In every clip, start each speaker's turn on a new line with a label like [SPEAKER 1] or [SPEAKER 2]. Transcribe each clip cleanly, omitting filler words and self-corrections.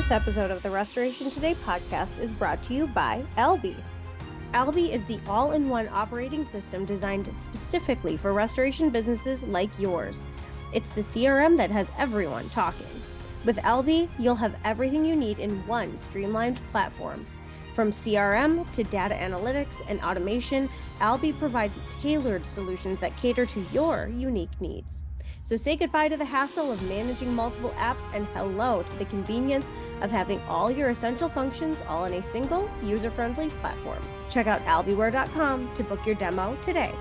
[SPEAKER 1] This episode of the Restoration Today podcast is brought to you by Albi. Albi is the all-in-one operating system designed specifically for restoration businesses like yours. It's the CRM that has everyone talking. With Albi, you'll have everything you need in one streamlined platform. From CRM to data analytics and automation, Albi provides tailored solutions that cater to your unique needs. So say goodbye to the hassle of managing multiple apps and hello to the convenience of having all your essential functions all in a single, user-friendly platform. Check out albiware.com to book your demo today.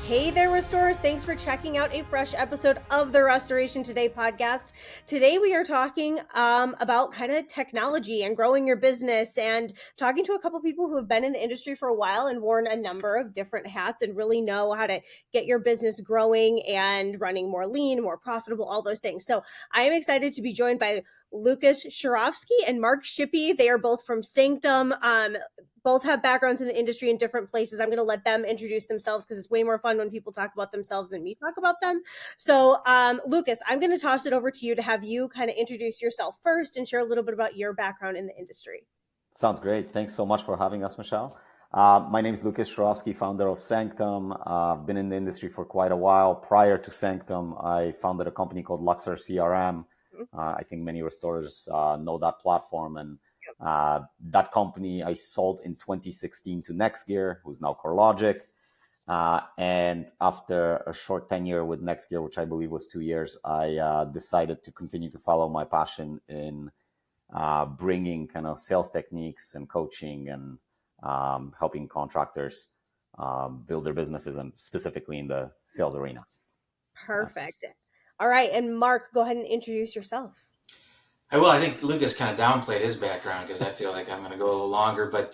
[SPEAKER 1] Hey there, restorers. Thanks for checking out a fresh episode of the Restoration Today podcast. Today we are talking about kind of technology and growing your business, and talking to a couple people who have been in the industry for a while and worn a number of different hats and really know how to get your business growing and running more lean, more profitable, all those things. So I am excited to be joined by Lukas, Szczurowski, and Mark Shippe. They are both from Sanktum. Both have backgrounds in the industry in different places. I'm going to let them introduce themselves because it's way more fun when people talk about themselves than me talk about them. So, Lukas, I'm going to toss it over to you to have you kind of introduce yourself first and share a little bit about your background in the industry.
[SPEAKER 2] Sounds great. Thanks so much for having us, Michelle. My name is Lukas Szczurowski, founder of Sanktum. I've been in the industry for quite a while. Prior to Sanktum, I founded a company called Luxor CRM. I think many restorers know that platform, and that company I sold in 2016 to NextGear, who's now CoreLogic. And after a short tenure with NextGear, which I believe was 2 years, I decided to continue to follow my passion in bringing kind of sales techniques and coaching and helping contractors build their businesses, and specifically in the sales arena.
[SPEAKER 1] Perfect. All right. And Mark, go ahead and introduce yourself.
[SPEAKER 3] I think Lukas kind of downplayed his background because I feel like I'm going to go a little longer, but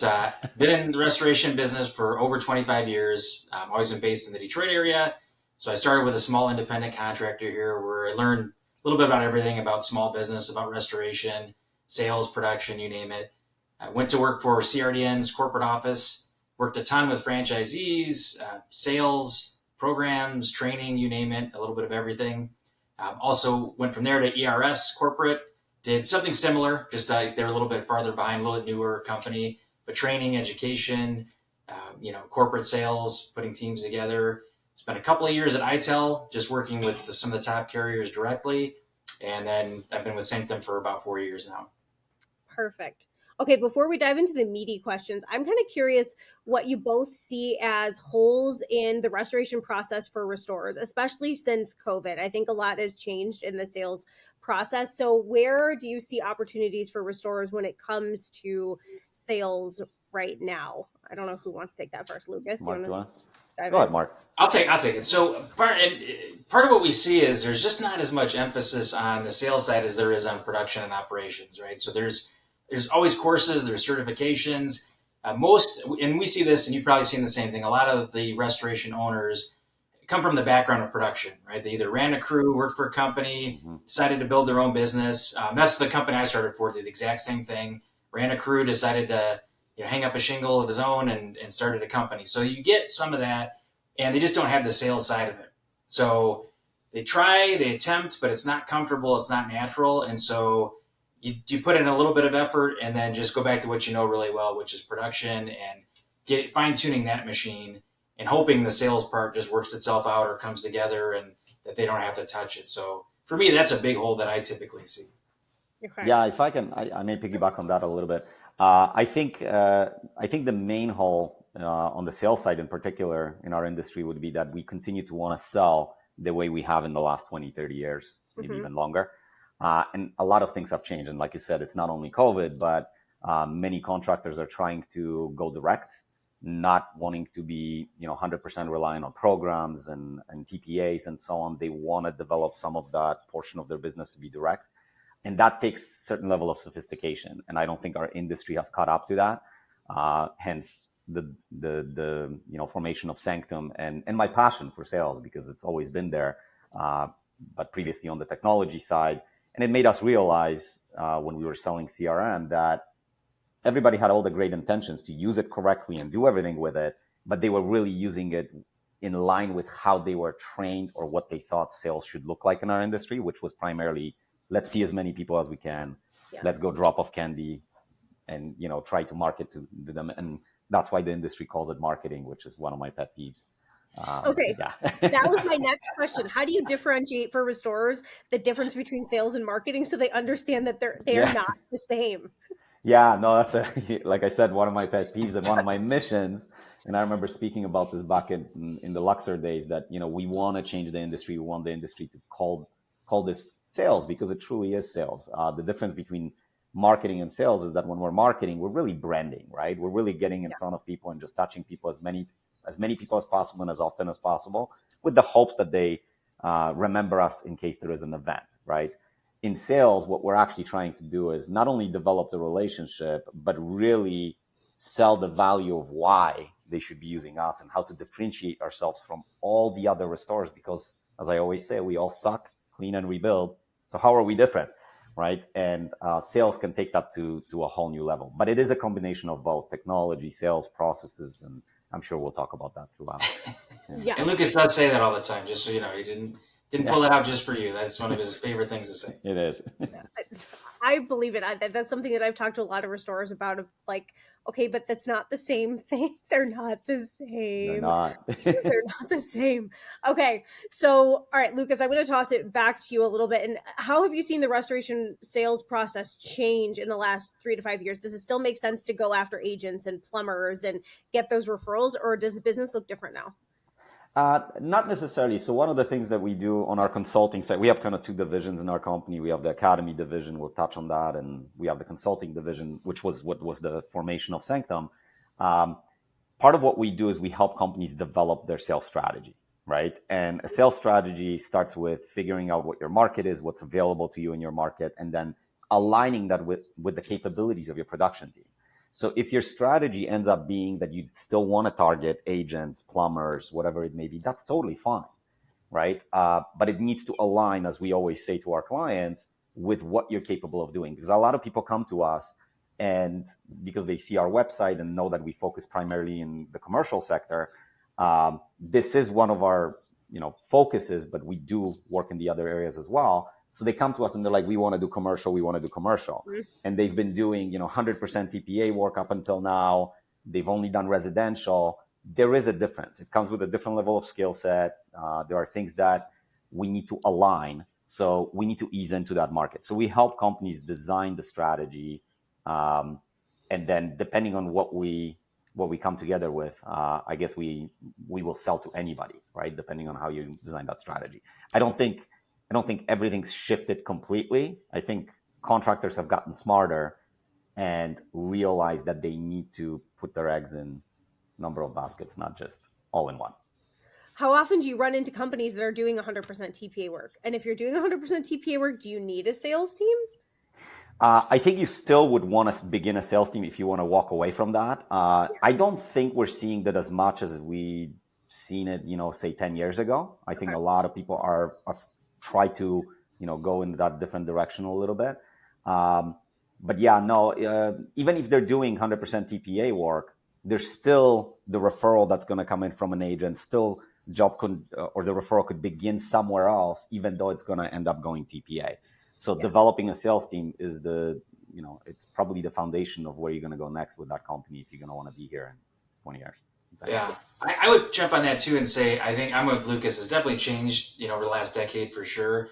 [SPEAKER 3] been in the restoration business for over 25 years. I've always been based in the Detroit area. So I started with a small independent contractor here where I learned a little bit about everything about small business, about restoration, sales, production, you name it. I went to work for CRDN's corporate office, worked a ton with franchisees, sales, programs, training, you name it, a little bit of everything. Also went from there to ERS corporate. Did something similar, just they're a little bit farther behind, a little newer company, but training, education, corporate sales, putting teams together. Spent a couple of years at ITEL, just working with some of the top carriers directly. And then I've been with Sanktum for about 4 years now.
[SPEAKER 1] Perfect. Okay, before we dive into the meaty questions, I'm kind of curious what you both see as holes in the restoration process for restorers, especially since COVID. I think a lot has changed in the sales process. So where do you see opportunities for restorers when it comes to sales right now? I don't know who wants to take that first. Lukas,
[SPEAKER 2] Mark,
[SPEAKER 1] do you want to
[SPEAKER 2] Go ahead, Mark.
[SPEAKER 3] I'll take it. So part of what we see is there's just not as much emphasis on the sales side as there is on production and operations, right? So there's always courses, there's certifications. And we see this, and you've probably seen the same thing. A lot of the restoration owners come from the background of production, right? They either ran a crew, worked for a company, decided to build their own business. That's the company I started for, did the exact same thing. Ran a crew, decided to hang up a shingle of his own and started a company. So you get some of that, and they just don't have the sales side of it. So they try, they attempt, but it's not comfortable, it's not natural. And so you put in a little bit of effort and then just go back to what you know really well, which is production, and fine-tuning that machine and hoping the sales part just works itself out or comes together and that they don't have to touch it. So for me, that's a big hole that I typically see.
[SPEAKER 1] Okay.
[SPEAKER 2] Yeah, if I can, I may piggyback on that a little bit. I think the main hole on the sales side in particular in our industry would be that we continue to want to sell the way we have in the last 20, 30 years, maybe even longer. And a lot of things have changed. And like you said, it's not only COVID, but many contractors are trying to go direct, not wanting to be 100% reliant on programs and TPAs and so on. They want to develop some of that portion of their business to be direct. And that takes a certain level of sophistication. And I don't think our industry has caught up to that. Hence the formation of Sanktum and my passion for sales, because it's always been there. But previously on the technology side. And it made us realize when we were selling CRM that everybody had all the great intentions to use it correctly and do everything with it, but they were really using it in line with how they were trained or what they thought sales should look like in our industry, which was primarily let's see as many people as we can.
[SPEAKER 1] Yeah.
[SPEAKER 2] Let's go drop off candy and, try to market to them. And that's why the industry calls it marketing, which is one of my pet peeves.
[SPEAKER 1] Okay.
[SPEAKER 2] Yeah.
[SPEAKER 1] That was my next question. How do you differentiate for restorers the difference between sales and marketing so they understand that they are not the same?
[SPEAKER 2] Yeah, no, that's like I said, one of my pet peeves and one of my missions. And I remember speaking about this back in the Luxor days that, we want to change the industry. We want the industry to call this sales because it truly is sales. The difference between marketing and sales is that when we're marketing, we're really branding, right? We're really getting in front of people and just touching people, as many people as possible and as often as possible, with the hopes that they remember us in case there is an event, right? In sales, what we're actually trying to do is not only develop the relationship, but really sell the value of why they should be using us and how to differentiate ourselves from all the other restorers. Because, as I always say, we all suck, clean, and rebuild. So how are we different, right? And sales can take that to a whole new level. But it is a combination of both technology, sales, processes, and I'm sure we'll talk about that throughout.
[SPEAKER 1] Yeah.
[SPEAKER 3] And Lukas does say that all the time, just so you know. He didn't pull that out just for you. That's one of his favorite things to say.
[SPEAKER 2] It is.
[SPEAKER 1] I believe it. That's something that I've talked to a lot of restorers about. Of like, okay, but that's not the same thing. They're not the same.
[SPEAKER 2] They're not.
[SPEAKER 1] They're not the same. Okay, so all right, Lukas, I'm going to toss it back to you a little bit. And how have you seen the restoration sales process change in the last 3 to 5 years? Does it still make sense to go after agents and plumbers and get those referrals, or does the business look different now?
[SPEAKER 2] Not necessarily. So one of the things that we do on our consulting side, we have kind of 2 divisions in our company. We have the academy division, we'll touch on that, and we have the consulting division, which was what was the formation of Sanktum. Part of what we do is we help companies develop their sales strategy, right? And a sales strategy starts with figuring out what your market is, what's available to you in your market, and then aligning that with the capabilities of your production team. So if your strategy ends up being that you still want to target agents, plumbers, whatever it may be, that's totally fine, right? But it needs to align, as we always say to our clients, with what you're capable of doing. Because a lot of people come to us and because they see our website and know that we focus primarily in the commercial sector, this is one of our focuses, but we do work in the other areas as well. So they come to us and they're like, we want to do commercial. Mm-hmm. And they've been doing, 100% TPA work up until now. They've only done residential. There is a difference. It comes with a different level of skill set. There are things that we need to align. So we need to ease into that market. So we help companies design the strategy. And then depending on what we come together with, I guess we will sell to anybody, right? Depending on how you design that strategy. I don't think everything's shifted completely. I think contractors have gotten smarter and realized that they need to put their eggs in a number of baskets, not just all in one.
[SPEAKER 1] How often do you run into companies that are doing 100% TPA work? And if you're doing 100% TPA work, do you need a sales team?
[SPEAKER 2] I think you still would want to begin a sales team if you want to walk away from that. I don't think we're seeing that as much as we seen it, say 10 years ago. I think a lot of people are try to, go in that different direction a little bit. But yeah, no, even if they're doing 100% TPA work, there's still the referral that's going to come in from an agent. Still, or the referral could begin somewhere else, even though it's going to end up going TPA. So developing a sales team is it's probably the foundation of where you're going to go next with that company if you're going to want to be here in 20 years.
[SPEAKER 3] Yeah, I would jump on that too and say, I think I'm with Lukas. It's definitely changed, over the last decade for sure.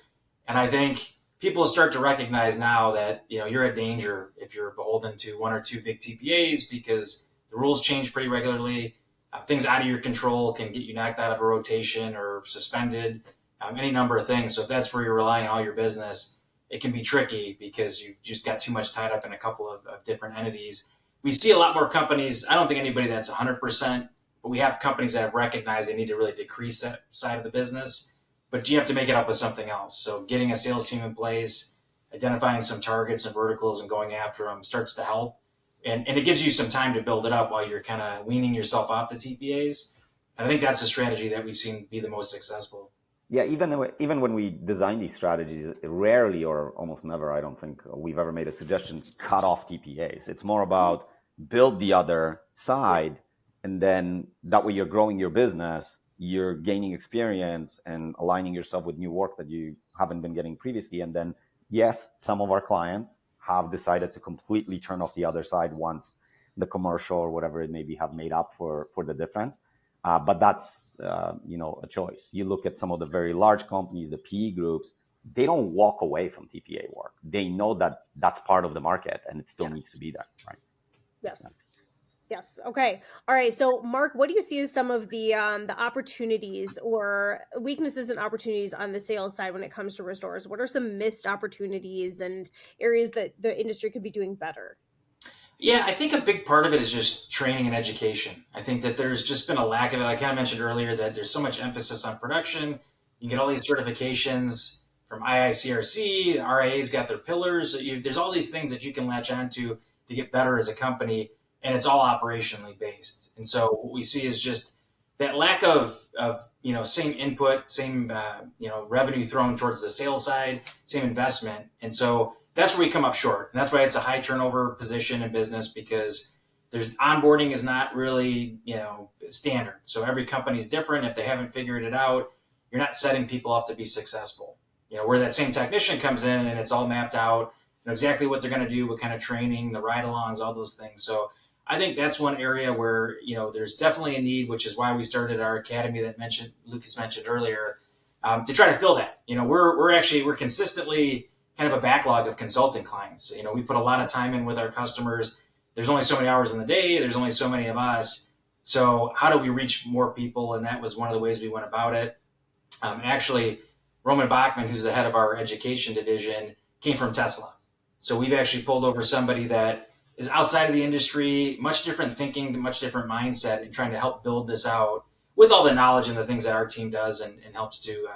[SPEAKER 3] And I think people start to recognize now that, you're a danger if you're beholden to 1 or 2 big TPAs because the rules change pretty regularly. Things out of your control can get you knocked out of a rotation or suspended, any number of things. So if that's where you're relying on all your business, it can be tricky because you've just got too much tied up in a couple of different entities. We see a lot more companies. I don't think anybody that's 100%, but we have companies that have recognized they need to really decrease that side of the business. But you have to make it up with something else. So getting a sales team in place, identifying some targets and verticals and going after them starts to help. And it gives you some time to build it up while you're kind of weaning yourself off the TPAs. And I think that's a strategy that we've seen be the most successful.
[SPEAKER 2] Yeah, even when we design these strategies, rarely or almost never, I don't think we've ever made a suggestion, cut off TPAs. It's more about build the other side, and then that way you're growing your business, you're gaining experience and aligning yourself with new work that you haven't been getting previously, and then Yes, some of our clients have decided to completely turn off the other side once the commercial or whatever it may be have made up for the difference. But that's, a choice. You look at some of the very large companies, the PE groups, they don't walk away from TPA work. They know that that's part of the market and it still needs to be there, right?
[SPEAKER 1] Yes. Yeah. Yes. Okay. All right. So, Mark, what do you see as some of the opportunities or weaknesses and opportunities on the sales side when it comes to restores? What are some missed opportunities and areas that the industry could be doing better?
[SPEAKER 3] Yeah, I think a big part of it is just training and education. I think that there's just been a lack of it. I kind of mentioned earlier that there's so much emphasis on production. You get all these certifications from IICRC, the RIA's got their pillars. There's all these things that you can latch onto to get better as a company, and it's all operationally based. And so what we see is just that lack of same input, same revenue thrown towards the sales side, same investment. And so that's where we come up short. And that's why it's a high turnover position in business, because there's onboarding is not really, standard. So every company is different. If they haven't figured it out, you're not setting people up to be successful. Where that same technician comes in and it's all mapped out, exactly what they're going to do, what kind of training, the ride-alongs, all those things. So I think that's one area where, there's definitely a need, which is why we started our academy that Lukas mentioned earlier, to try to fill that. We're consistently kind of a backlog of consulting clients. We put a lot of time in with our customers. There's only so many hours in the day. There's only so many of us. So how do we reach more people? And that was one of the ways we went about it. Actually, Roman Bachman, who's the head of our education division, came from Tesla. So we've actually pulled over somebody that is outside of the industry, much different thinking, much different mindset, and trying to help build this out with all the knowledge and the things that our team does and helps to,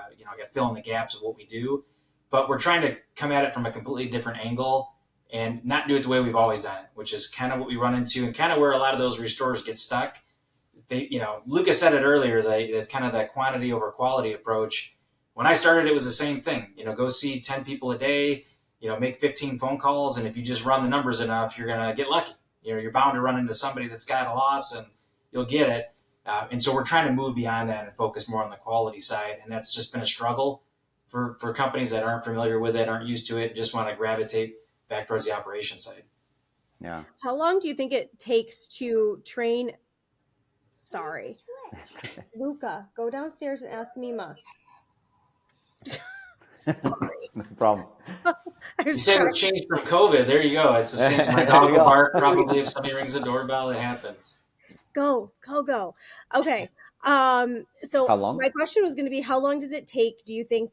[SPEAKER 3] fill in the gaps of what we do. But we're trying to come at it from a completely different angle and not do it the way we've always done it, which is kind of what we run into and kind of where a lot of those restorers get stuck. Lukas said it earlier, that kind of that quantity over quality approach. When I started, it was the same thing. Go see 10 people a day, make 15 phone calls. And if you just run the numbers enough, you're going to get lucky. You're bound to run into somebody that's got a loss and you'll get it. And so we're trying to move beyond that and focus more on the quality side. And that's just been a struggle for companies that aren't familiar with it, aren't used to it, just want to gravitate back towards the operation side.
[SPEAKER 2] Yeah.
[SPEAKER 1] How long do you think it takes to train? Sorry. Luca, go downstairs and ask Mima. Sorry.
[SPEAKER 2] No problem.
[SPEAKER 3] You said it changed from COVID. There you go. It's the same. My dog will bark probably if somebody rings the doorbell. It happens.
[SPEAKER 1] Go. Okay. So
[SPEAKER 2] how long?
[SPEAKER 1] My question was going to be, how long does it take, do you think,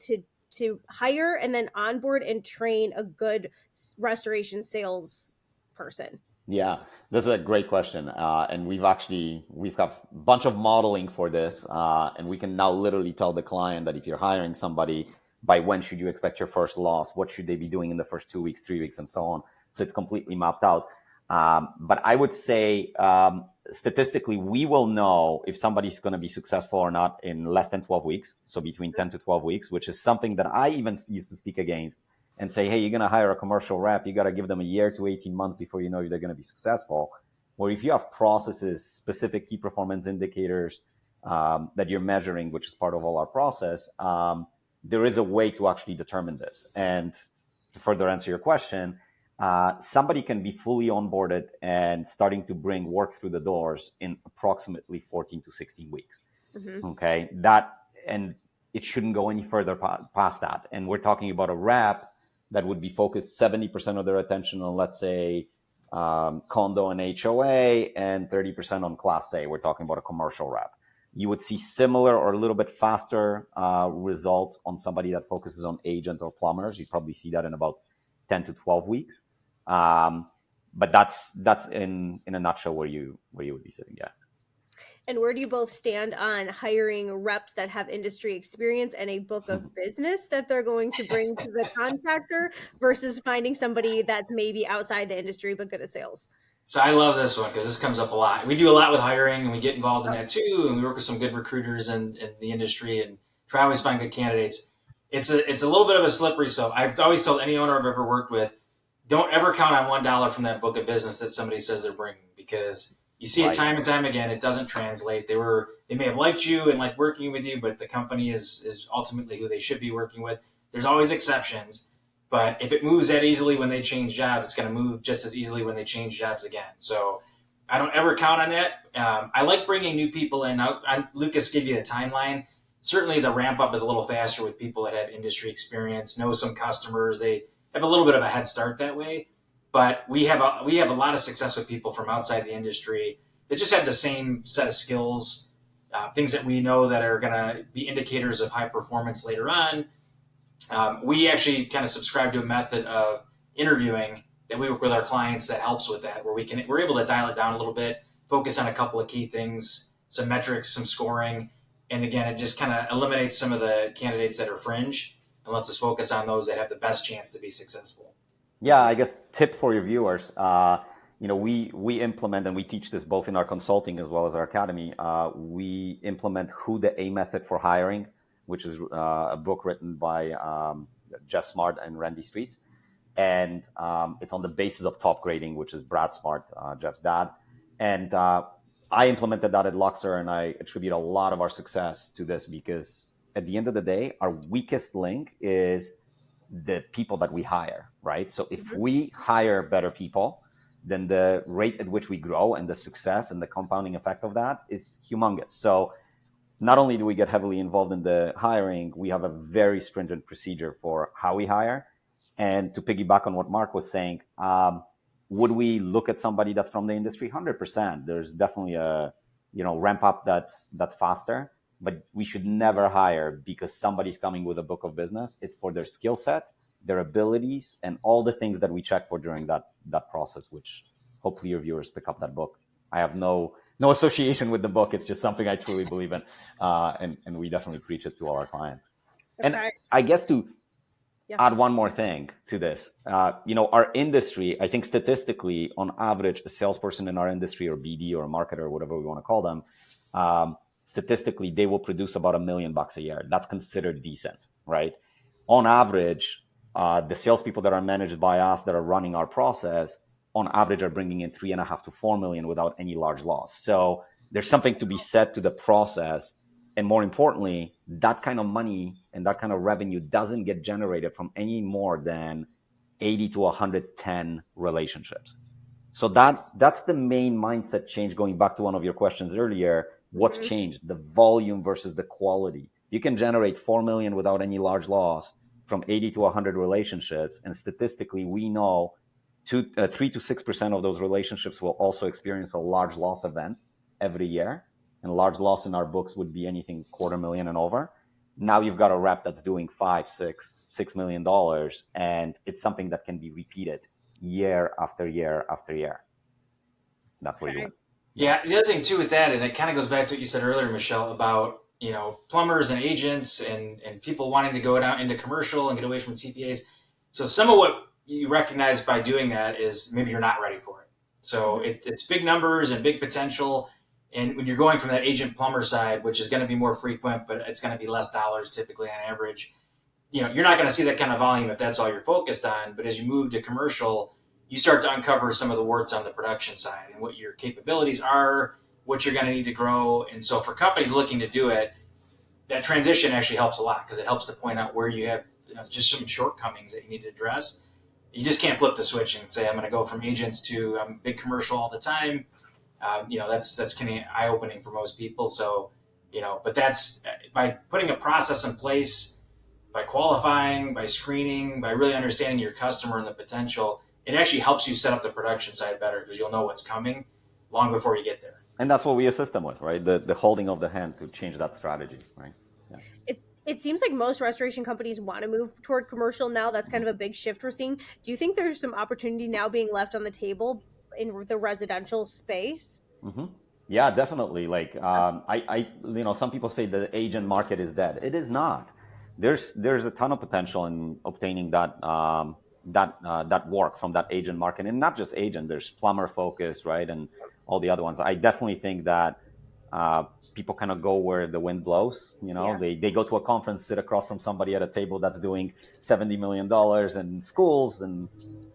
[SPEAKER 1] to hire and then onboard and train a good restoration sales person?
[SPEAKER 2] Yeah, this is a great question. And we've got a bunch of modeling for this. And we can now literally tell the client that if you're hiring somebody, by when should you expect your first loss? What should they be doing in the first 2 weeks, 3 weeks, and so on? So it's completely mapped out. But I would say, statistically, we will know if somebody's going to be successful or not in less than 12 weeks. So between 10 to 12 weeks, which is something that I even used to speak against and say, hey, you're going to hire a commercial rep. You got to give them a year to 18 months before you know they're going to be successful. Or if you have processes, specific key performance indicators that you're measuring, which is part of all our process, there is a way to actually determine this. And to further answer your question, somebody can be fully onboarded and starting to bring work through the doors in approximately 14 to 16 weeks. Mm-hmm. Okay. And it shouldn't go any further past that. And we're talking about a rep that would be focused 70% of their attention on, let's say, condo and HOA and 30% on Class A. We're talking about a commercial rep. You would see similar or a little bit faster results on somebody that focuses on agents or plumbers. You probably see that in about 10 to 12 weeks. But that's in a nutshell where you would be sitting. Yeah.
[SPEAKER 1] And where do you both stand on hiring reps that have industry experience and a book of business that they're going to bring to the contractor versus finding somebody that's maybe outside the industry but good at sales?
[SPEAKER 3] So I love this one because this comes up a lot. We do a lot with hiring and we get involved in that too. And we work with some good recruiters in the industry and try to always find good candidates. It's a little bit of a slippery slope. I've always told any owner I've ever worked with, don't ever count on $1 from that book of business that somebody says they're bringing, because you see it time and time again. It doesn't translate. They may have liked you and liked working with you, but the company is ultimately who they should be working with. There's always exceptions. But if it moves that easily when they change jobs, it's going to move just as easily when they change jobs again. So I don't ever count on it. I like bringing new people in. Lucas gave you the timeline. Certainly the ramp up is a little faster with people that have industry experience, know some customers. They have a little bit of a head start that way. But we have a lot of success with people from outside the industry that just have the same set of skills, things that we know that are going to be indicators of high performance later on. We actually kind of subscribe to a method of interviewing that we work with our clients that helps with that, where we're able to dial it down a little bit, focus on a couple of key things, some metrics, some scoring, and again, it just kind of eliminates some of the candidates that are fringe and lets us focus on those that have the best chance to be successful.
[SPEAKER 2] Yeah, I guess tip for your viewers. We implement, and we teach this both in our consulting as well as our academy. We implement Who the A Method for Hiring, which is a book written by Jeff Smart and Randy Streets. And it's on the basis of top grading, which is Brad Smart, Jeff's dad. And I implemented that at Luxor, and I attribute a lot of our success to this because at the end of the day, our weakest link is the people that we hire, right? So if we hire better people, then the rate at which we grow and the success and the compounding effect of that is humongous. So not only do we get heavily involved in the hiring, we have a very stringent procedure for how we hire. And to piggyback on what Mark was saying, would we look at somebody that's from the industry? 100%. There's definitely a ramp up that's faster, but we should never hire because somebody's coming with a book of business. It's for their skill set, their abilities, and all the things that we check for during that process, which hopefully your viewers pick up that book. I have no association with the book. It's just something I truly believe in. And we definitely preach it to all our clients. Okay. And I guess to add one more thing to this, our industry, I think statistically, on average, a salesperson in our industry or BD or a marketer or whatever we want to call them, statistically, they will produce about $1 million a year. That's considered decent, right? On average, the salespeople that are managed by us that are running our process, on average, are bringing in 3.5 to 4 million without any large loss. So there's something to be said to the process. And more importantly, that kind of money and that kind of revenue doesn't get generated from any more than 80 to 110 relationships. So that's the main mindset change. Going back to one of your questions earlier, what's changed? The volume versus the quality. You can generate 4 million without any large loss from 80 to 100 relationships. And statistically, we know 3 to 6% of those relationships will also experience a large loss event every year. And large loss in our books would be anything $250,000 and over. Now you've got a rep that's doing $6 million, and it's something that can be repeated year after year after year. That's what you want.
[SPEAKER 3] Yeah, the other thing too with that, and it kind of goes back to what you said earlier, Michelle, about plumbers and agents and people wanting to go out into commercial and get away from TPAs. So some of what you recognize by doing that is maybe you're not ready for it. So it's big numbers and big potential. And when you're going from that agent plumber side, which is going to be more frequent, but it's going to be less dollars typically on average, you're not going to see that kind of volume if that's all you're focused on. But as you move to commercial, you start to uncover some of the warts on the production side and what your capabilities are, what you're going to need to grow. And so for companies looking to do it, that transition actually helps a lot because it helps to point out where you have just some shortcomings that you need to address. You just can't flip the switch and say, I'm going to go from agents to big commercial all the time. That's kind of eye-opening for most people. So, but that's by putting a process in place, by qualifying, by screening, by really understanding your customer and the potential, it actually helps you set up the production side better because you'll know what's coming long before you get there.
[SPEAKER 2] And that's what we assist them with, right? The holding of the hand to change that strategy, right? Yeah.
[SPEAKER 1] It seems like most restoration companies want to move toward commercial now. That's kind of a big shift we're seeing. Do you think there's some opportunity now being left on the table in the residential space?
[SPEAKER 2] Yeah, definitely. Like some people say the agent market is dead. It is not. There's a ton of potential in obtaining that work from that agent market, and not just agent. There's plumber focus, right, and all the other ones. I definitely think that people kind of go where the wind blows. They go to a conference, sit across from somebody at a table that's doing $70 million in schools, and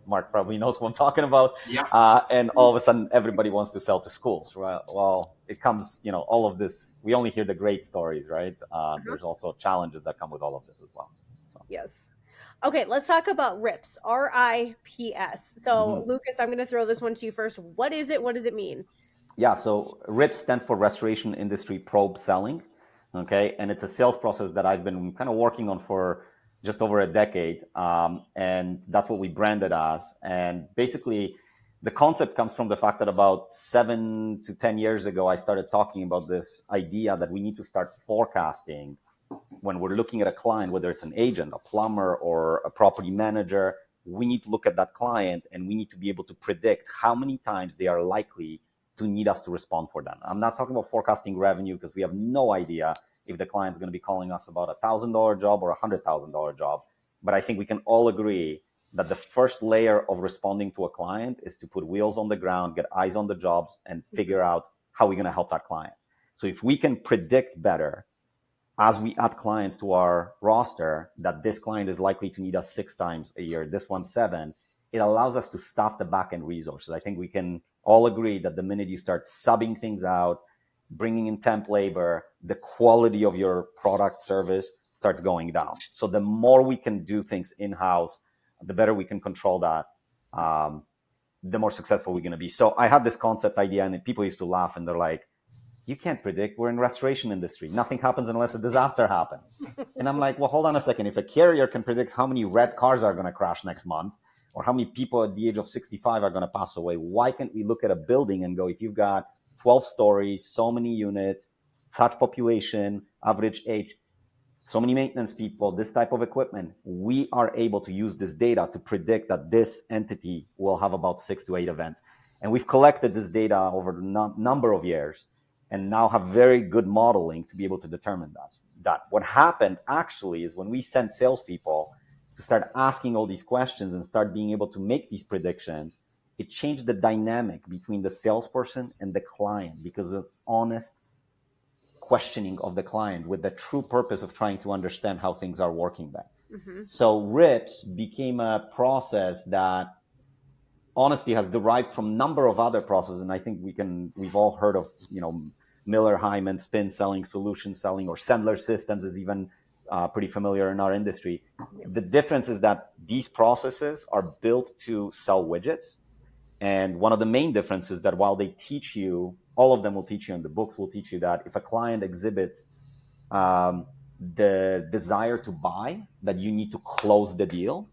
[SPEAKER 2] Mark probably knows what I'm talking about.
[SPEAKER 3] Yeah.
[SPEAKER 2] And all of a sudden, everybody wants to sell to schools. Right? Well, it comes, all of this. We only hear the great stories, right? There's also challenges that come with all of this as well. So.
[SPEAKER 1] Yes. Okay, let's talk about RIPS, RIPS. So, Lukas, I'm going to throw this one to you first. What is it? What does it mean?
[SPEAKER 2] Yeah, so RIPS stands for Restoration Industry Probe Selling. Okay, and it's a sales process that I've been kind of working on for just over a decade. And that's what we branded as. And basically, the concept comes from the fact that about 7 to 10 years ago, I started talking about this idea that we need to start forecasting when we're looking at a client, whether it's an agent, a plumber, or a property manager. We need to look at that client and we need to be able to predict how many times they are likely to need us to respond for them. I'm not talking about forecasting revenue because we have no idea if the client's going to be calling us about $1,000 job or $100,000 job. But I think we can all agree that the first layer of responding to a client is to put wheels on the ground, get eyes on the jobs, and figure out how we're going to help that client. So if we can predict better as we add clients to our roster that this client is likely to need us 6 times a year, this one 7, it allows us to staff the back-end resources. I think we can all agree that the minute you start subbing things out, bringing in temp labor, the quality of your product service starts going down. So the more we can do things in-house, the better we can control that, the more successful we're going to be. So I had this concept idea and people used to laugh and they're like, you can't predict. We're in restoration industry. Nothing happens unless a disaster happens. And I'm like, well, hold on a second. If a carrier can predict how many red cars are going to crash next month or how many people at the age of 65 are going to pass away, why can't we look at a building and go, if you've got 12 stories, so many units, such population, average age, so many maintenance people, this type of equipment, we are able to use this data to predict that this entity will have about 6 to 8 events. And we've collected this data over a number of years and now have very good modeling to be able to determine that. What happened actually is when we sent salespeople to start asking all these questions and start being able to make these predictions, it changed the dynamic between the salesperson and the client because it's honest questioning of the client with the true purpose of trying to understand how things are working back. So RIPS became a process that honestly has derived from a number of other processes. And I think we've all heard of, Miller Hyman spin selling, solution selling, or Sandler systems is even pretty familiar in our industry. The difference is that these processes are built to sell widgets. And one of the main differences is that while they teach you, all of them will teach you, and the books will teach you that if a client exhibits the desire to buy, that you need to close the deal.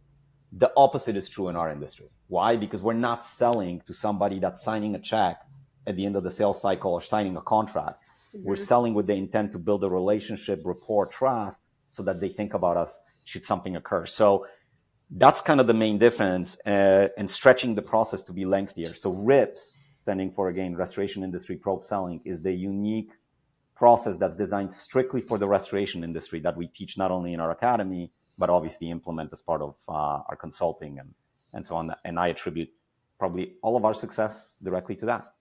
[SPEAKER 2] The opposite is true in our industry. Why? Because we're not selling to somebody that's signing a check at the end of the sales cycle or signing a contract. We're selling with the intent to build a relationship, rapport, trust, so that they think about us should something occur. So that's kind of the main difference, and stretching the process to be lengthier. So RIPS, standing for, again, Restoration Industry Probe Selling, is the unique process that's designed strictly for the restoration industry that we teach not only in our academy, but obviously implement as part of our consulting and so on. And I attribute probably all of our success directly to that.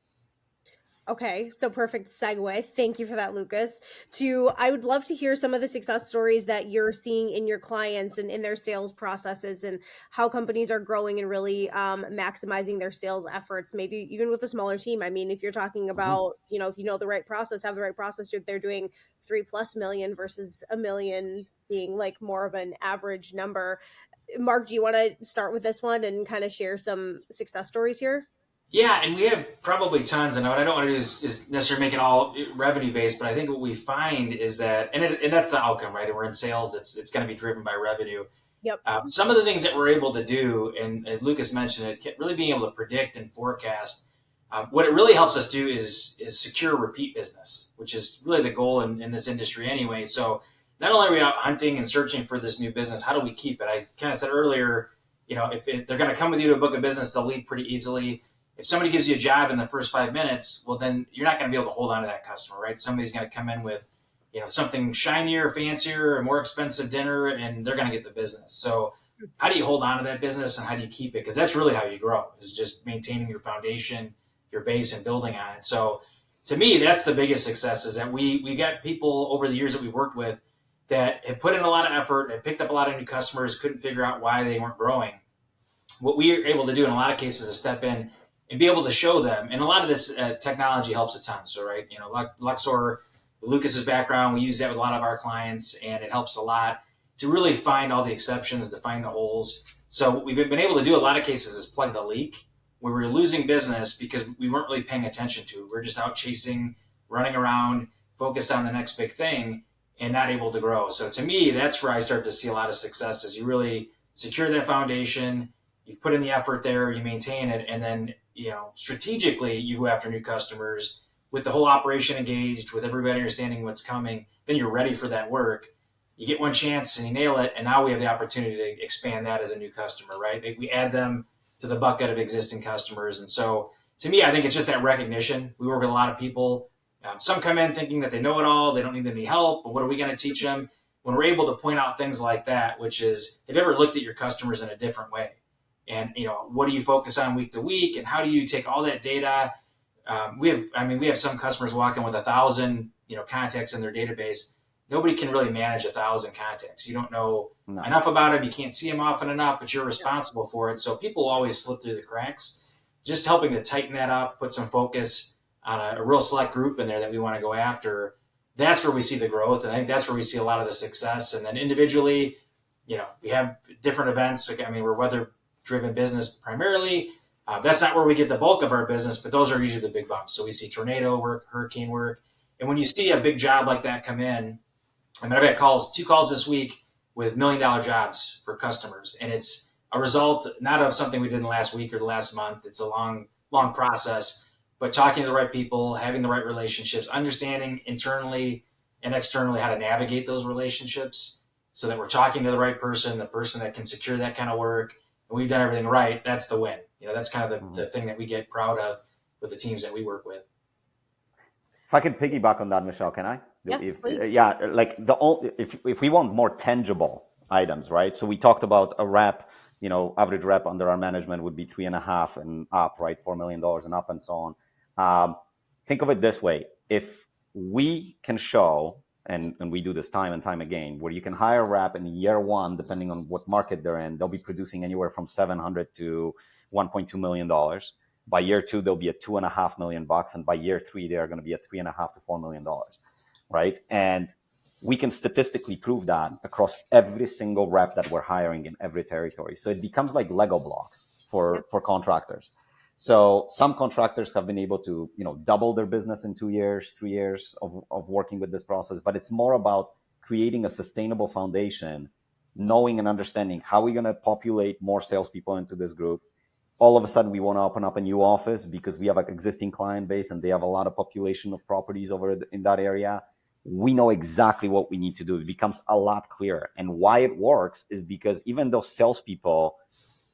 [SPEAKER 1] Okay, so perfect segue. Thank you for that, Lukas. I would love to hear some of the success stories that you're seeing in your clients and in their sales processes and how companies are growing and really maximizing their sales efforts, maybe even with a smaller team. I mean, if you're talking about, if you know the right process, have the right process, they're doing 3+ million versus $1 million being like more of an average number. Mark, do you want to start with this one and kind of share some success stories here?
[SPEAKER 3] Yeah, and we have probably tons. And what I don't want to do is necessarily make it all revenue based, but I think what we find is that, and that's the outcome, right? And we're in sales; it's going to be driven by revenue.
[SPEAKER 1] Yep.
[SPEAKER 3] Some of the things that we're able to do, and as Lukas mentioned, it really being able to predict and forecast. What it really helps us do is secure repeat business, which is really the goal in this industry anyway. So not only are we out hunting and searching for this new business, how do we keep it? I kind of said earlier, if they're going to come with you to a book of business, they'll leave pretty easily. If somebody gives you a job in the first 5 minutes, well, then you're not going to be able to hold on to that customer, right? Somebody's going to come in with, something shinier, fancier, or more expensive dinner, and they're going to get the business. So how do you hold on to that business and how do you keep it? Because that's really how you grow, is just maintaining your foundation, your base, and building on it. So to me, that's the biggest success, is that we got people over the years that we've worked with that have put in a lot of effort, have picked up a lot of new customers, couldn't figure out why they weren't growing. What we are able to do in a lot of cases is step in and be able to show them. And a lot of this technology helps a ton. So, right, Luxor, Lukas's background, we use that with a lot of our clients, and it helps a lot to really find all the exceptions, to find the holes. So what we've been able to do a lot of cases is plug the leak where we're losing business because we weren't really paying attention to it. We're just out chasing, running around, focused on the next big thing and not able to grow. So to me, that's where I start to see a lot of success is you really secure that foundation, you put in the effort there, you maintain it, and then, strategically you go after new customers with the whole operation engaged, with everybody understanding what's coming, then you're ready for that work. You get one chance and you nail it, and now we have the opportunity to expand that as a new customer, right? We add them to the bucket of existing customers. And so to me, I think it's just that recognition. We work with a lot of people. Some come in thinking that they know it all, they don't need any help, but what are we going to teach them? When we're able to point out things like that, which is, have you ever looked at your customers in a different way? And, what do you focus on week to week? And how do you take all that data? We have some customers walking with 1,000, contacts in their database. Nobody can really manage 1,000 contacts. You don't know enough about them. You can't see them often enough, but you're responsible for it. So people always slip through the cracks. Just helping to tighten that up, put some focus on a real select group in there that we want to go after. That's where we see the growth. And I think that's where we see a lot of the success. And then individually, we have different events. We're weather-driven business primarily. That's not where we get the bulk of our business, but those are usually the big bumps. So we see tornado work, hurricane work. And when you see a big job like that come in, I've had two calls this week with $1 million jobs for customers. And it's a result not of something we did in the last week or the last month. It's a long process, but talking to the right people, having the right relationships, understanding internally and externally how to navigate those relationships so that we're talking to the right person, the person that can secure that kind of work. And we've done everything right. That's the win. That's kind of the thing that we get proud of with the teams that we work with.
[SPEAKER 2] If I could piggyback on that, Michelle, can I?
[SPEAKER 1] Yeah, please.
[SPEAKER 2] If we want more tangible items, right? So we talked about a rep, average rep under our management would be 3.5 and up, right? $4 million and up and so on. Think of it this way. If we can show, and we do this time and time again, where you can hire a rep in year one, depending on what market they're in, they'll be producing anywhere from $700 to $1.2 million. By year two, they'll be at $2.5 million. And by year three, they are going to be at $3.5 to $4 million. Right. And we can statistically prove that across every single rep that we're hiring in every territory. So it becomes like Lego blocks for contractors. So some contractors have been able to, double their business in 2 years, 3 years of working with this process. But it's more about creating a sustainable foundation, knowing and understanding how we're going to populate more salespeople into this group. All of a sudden, we want to open up a new office because we have an existing client base and they have a lot of population of properties over in that area. We know exactly what we need to do. It becomes a lot clearer. And why it works is because even though salespeople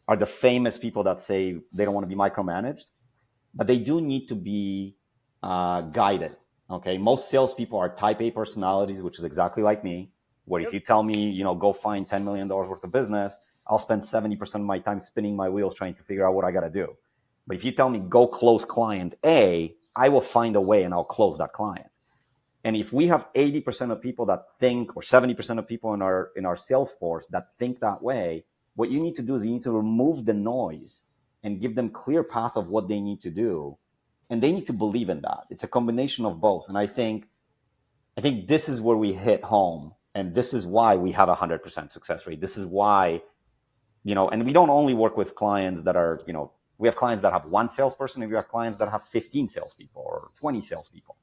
[SPEAKER 2] are the famous people that say they don't want to be micromanaged, but they do need to be guided. Okay. Most salespeople are type A personalities, which is exactly like me, where if you tell me, go find $10 million worth of business, I'll spend 70% of my time spinning my wheels trying to figure out what I got to do. But if you tell me go close client A, I will find a way and I'll close that client. And if we have 80% of people that think, or 70% of people in our sales force that think that way, what you need to do is you need to remove the noise and give them clear path of what they need to do. And they need to believe in that. It's a combination of both. And I think this is where we hit home. And this is why we have 100% success rate. This is why, and we don't only work with clients that are, we have clients that have one salesperson and we have clients that have 15 salespeople or 20 salespeople.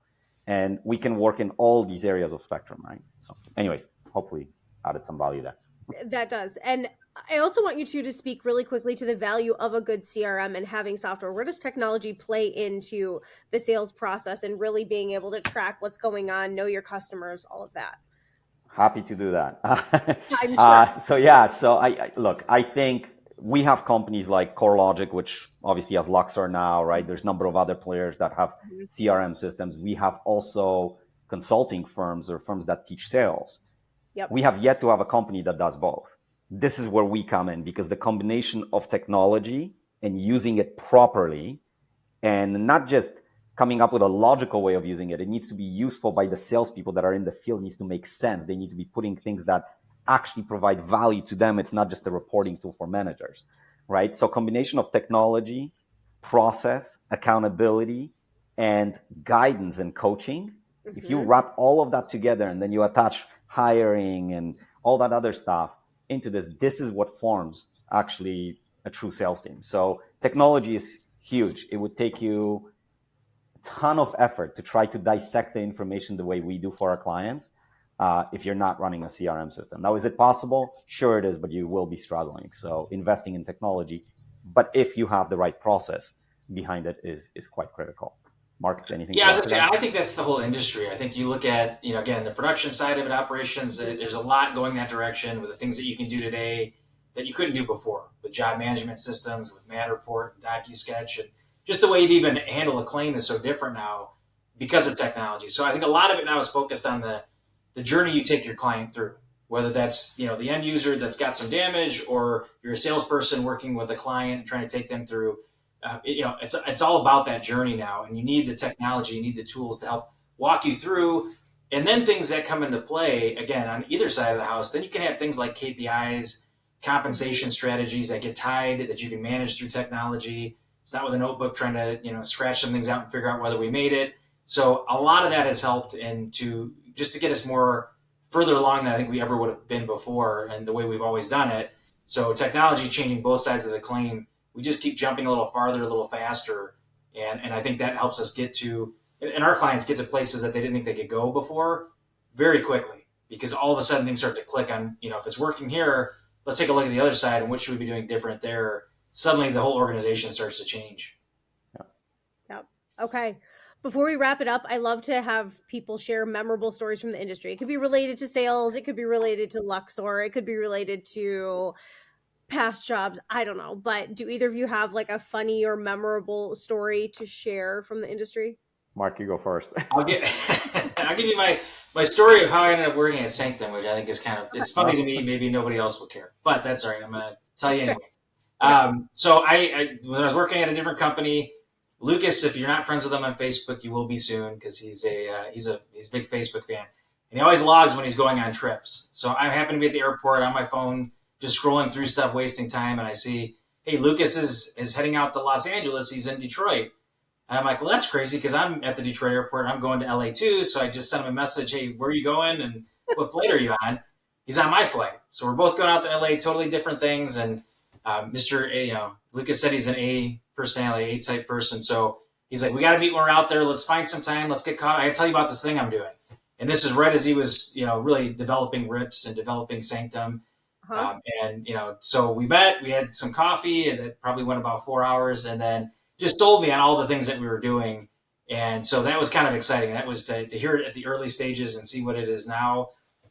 [SPEAKER 2] And we can work in all these areas of spectrum, right? So anyways, hopefully added some value there.
[SPEAKER 1] That does. And I also want you two to speak really quickly to the value of a good CRM and having software. Where does technology play into the sales process and really being able to track what's going on, know your customers, all of that?
[SPEAKER 2] Happy to do that.
[SPEAKER 1] I'm sure.
[SPEAKER 2] So I think we have companies like CoreLogic, which obviously has Luxor now, right? There's a number of other players that have CRM systems. We have also consulting firms or firms that teach sales.
[SPEAKER 1] Yep.
[SPEAKER 2] We have yet to have a company that does both. This is where we come in because the combination of technology and using it properly and not just coming up with a logical way of using it. It needs to be useful by the salespeople that are in the field. It needs to make sense. They need to be putting things that actually provide value to them. It's not just a reporting tool for managers, right? So combination of technology, process, accountability, and guidance and coaching. If you wrap all of that together and then you attach hiring and all that other stuff into this. This is what forms actually a true sales team. So technology is huge. It would take you a ton of effort to try to dissect the information the way we do for our clients if you're not running a CRM system. Now, is it possible? Sure it is, but you will be struggling. So investing in technology, but if you have the right process behind it is quite critical. Mark, anything?
[SPEAKER 3] Yeah, I think that's the whole industry. I think you look at, again, the production side of it, operations, there's a lot going that direction with the things that you can do today that you couldn't do before with job management systems, with Matterport, DocuSketch, and just the way you'd even handle a claim is so different now because of technology. So I think a lot of it now is focused on the journey you take your client through, whether that's, the end user that's got some damage or you're a salesperson working with a client and trying to take them through. It's all about that journey now, and you need the technology, you need the tools to help walk you through. And then things that come into play, again, on either side of the house, then you can have things like KPIs, compensation strategies that get tied that you can manage through technology. It's not with a notebook trying to, scratch some things out and figure out whether we made it. So a lot of that has helped to get us more further along than I think we ever would have been before and the way we've always done it. So technology changing both sides of the claim, we just keep jumping a little farther, a little faster. And I think that helps us get to, and our clients get to places that they didn't think they could go before very quickly, because all of a sudden things start to click on, if it's working here, let's take a look at the other side and what should we be doing different there. Suddenly the whole organization starts to change.
[SPEAKER 1] Yep. Okay. Before we wrap it up, I love to have people share memorable stories from the industry. It could be related to sales. It could be related to Luxor. It could be related to past jobs. I don't know. But do either of you have like a funny or memorable story to share from the industry?
[SPEAKER 2] Mark, you go first.
[SPEAKER 3] I'll give you my story of how I ended up working at Sanktum, which I think is it's funny to me. Maybe nobody else will care, but that's all right. I'm going to tell you anyway. So I when I was working at a different company, Lukas, if you're not friends with him on Facebook, you will be soon, because he's a big Facebook fan, and he always logs when he's going on trips. So I happen to be at the airport on my phone, just scrolling through stuff, wasting time, and I see, hey, Lukas is heading out to Los Angeles. He's in Detroit. And I'm like, well, that's crazy, because I'm at the Detroit airport. I'm going to LA too. So I just sent him a message. Hey, where are you going? And what flight are you on? He's on my flight. So we're both going out to LA, totally different things. And Mr. A, Lukas said he's an A personality, A-type person. So he's like, we got to meet when we're out there. Let's find some time. Let's get caught. I gotta tell you about this thing I'm doing. And this is right as he was, really developing RIPS and developing Sanktum.
[SPEAKER 1] Uh-huh.
[SPEAKER 3] So we met, we had some coffee, and it probably went about 4 hours, and then just told me on all the things that we were doing. And so that was kind of exciting. That was to hear it at the early stages and see what it is now.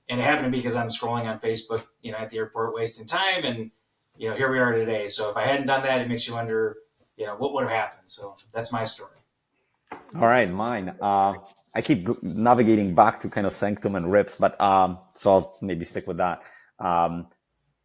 [SPEAKER 3] And it happened to be because I'm scrolling on Facebook, at the airport, wasting time. And, here we are today. So if I hadn't done that, it makes you wonder, what would have happened. So that's my story.
[SPEAKER 2] All right, mine. I keep navigating back to kind of Sanktum and RIPS, but so I'll maybe stick with that.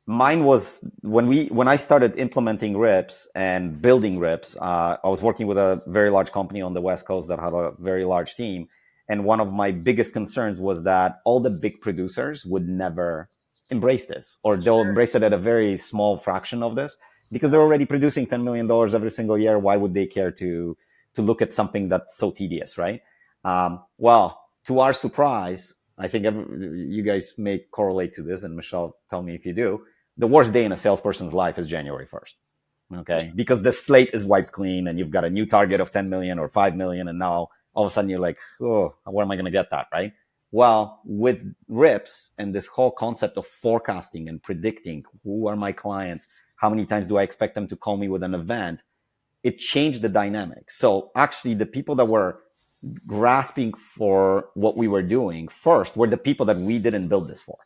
[SPEAKER 2] Mine was when I started implementing RIPS and building RIPS. I was working with a very large company on the West Coast that had a very large team, and one of my biggest concerns was that all the big producers would never embrace this, or they'll embrace it at a very small fraction of this, because they're already producing $10 million every single year. Why would they care to look at something that's so tedious, right? Well, to our surprise, I think you guys may correlate to this, and Michelle, tell me if you do. The worst day in a salesperson's life is January 1st, okay? Because the slate is wiped clean, and you've got a new target of 10 million or 5 million, and now all of a sudden you're like, oh, where am I going to get that, right? Well, with RIPS and this whole concept of forecasting and predicting who are my clients, how many times do I expect them to call me with an event, it changed the dynamic. So actually the people that were grasping for what we were doing first were the people that we didn't build this for,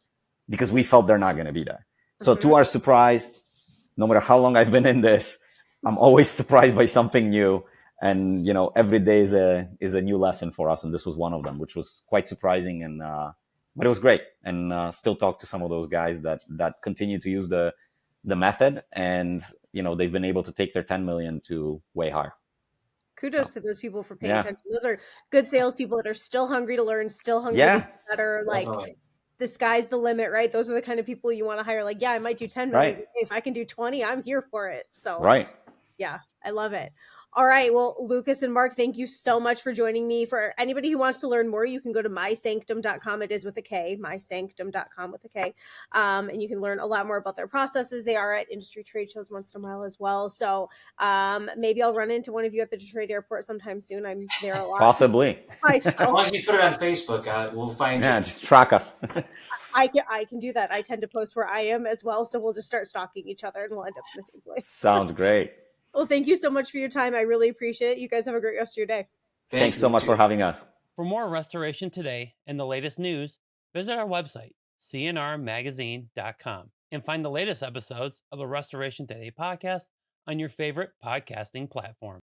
[SPEAKER 2] because we felt they're not going to be there. So to our surprise, no matter how long I've been in this, I'm always surprised by something new. And, every day is a new lesson for us. And this was one of them, which was quite surprising. And, but it was great. And still talk to some of those guys that continue to use the method. And, they've been able to take their 10 million to way higher.
[SPEAKER 1] Kudos to those people for paying attention. Those are good salespeople that are still hungry to learn, still hungry to get better. Like, the sky's the limit, right? Those are the kind of people you want to hire. Like, I might do 10 million. Right. If I can do 20, I'm here for it. So, right. Yeah, I love it. All right. Well, Lucas and Mark, thank you so much for joining me. For anybody who wants to learn more, you can go to mysanktum.com. It is with a K, mysanktum.com with a K. And you can learn a lot more about their processes. They are at industry trade shows once in a while as well. So maybe I'll run into one of you at the Detroit airport sometime soon. I'm there a lot.
[SPEAKER 2] Possibly.
[SPEAKER 3] As long as you put it on Facebook, we'll find you.
[SPEAKER 2] Yeah, just track us.
[SPEAKER 1] I can do that. I tend to post where I am as well. So we'll just start stalking each other and we'll end up in the same place.
[SPEAKER 2] Sounds great.
[SPEAKER 1] Well, thank you so much for your time. I really appreciate it. You guys have a great rest of your day.
[SPEAKER 2] Thanks so much for having us.
[SPEAKER 4] For more Restoration Today and the latest news, visit our website, cnrmagazine.com, and find the latest episodes of the Restoration Today podcast on your favorite podcasting platform.